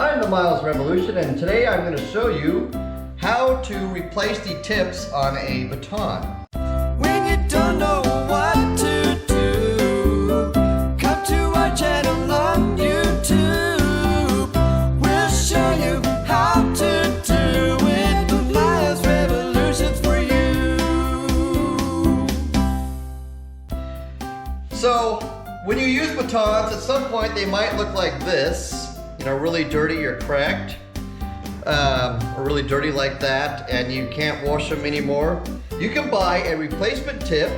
I'm the Myles Revolution, and today I'm going to show you how to replace the tips on a baton. When you don't know what to do, come to our channel on YouTube. We'll show you how to do it. The Myles Revolution's for you. So, when you use batons, at some point they might look like this. You know, really dirty or cracked, or really dirty like that, and you can't wash them anymore. You can buy a replacement tip,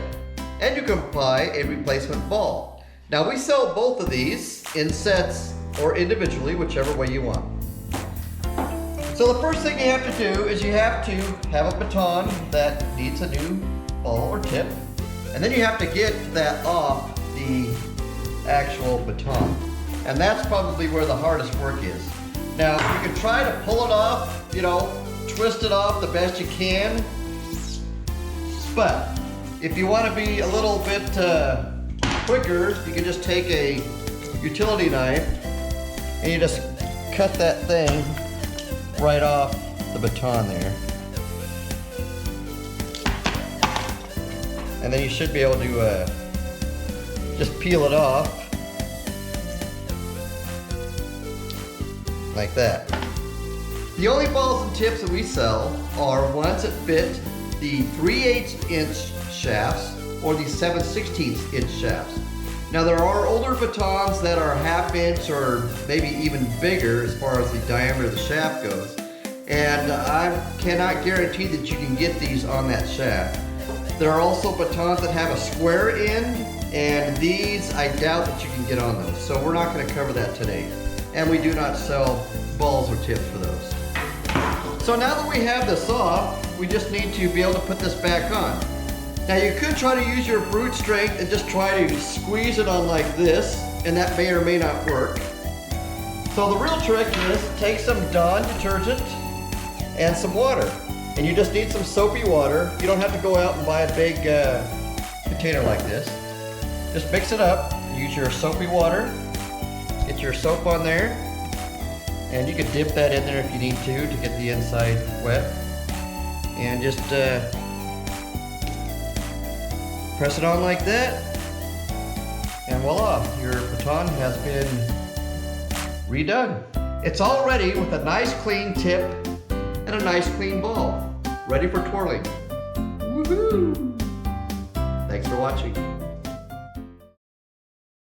and you can buy a replacement ball. Now we sell both of these in sets or individually, whichever way you want. So the first thing you have to do is you have to have a baton that needs a new ball or tip, and then you have to get that off the actual baton. And that's probably where the hardest work is. Now, you can try to pull it off, you know, twist it off the best you can. But if you want to be a little bit quicker, you can just take a utility knife and you just cut that thing right off the baton there. And then you should be able to just peel it off. Like that. The only balls and tips that we sell are ones that fit the 3/8 inch shafts or the 7/16 inch shafts. Now there are older batons that are 1/2 inch or maybe even bigger as far as the diameter of the shaft goes. And I cannot guarantee that you can get these on that shaft. There are also batons that have a square end, and these I doubt that you can get on those. So we're not going to cover that today. And we do not sell balls or tips for those. So now that we have this off, we just need to be able to put this back on. Now you could try to use your brute strength and just try to squeeze it on like this, and that may or may not work. So the real trick is take some Dawn detergent and some water. And you just need some soapy water. You don't have to go out and buy a big container like this. Just mix it up, use your soapy water. Get your soap on there, and you can dip that in there if you need to get the inside wet. And just press it on like that, and voila, your baton has been redone. It's all ready with a nice clean tip and a nice clean ball, ready for twirling. Woohoo! Thanks for watching.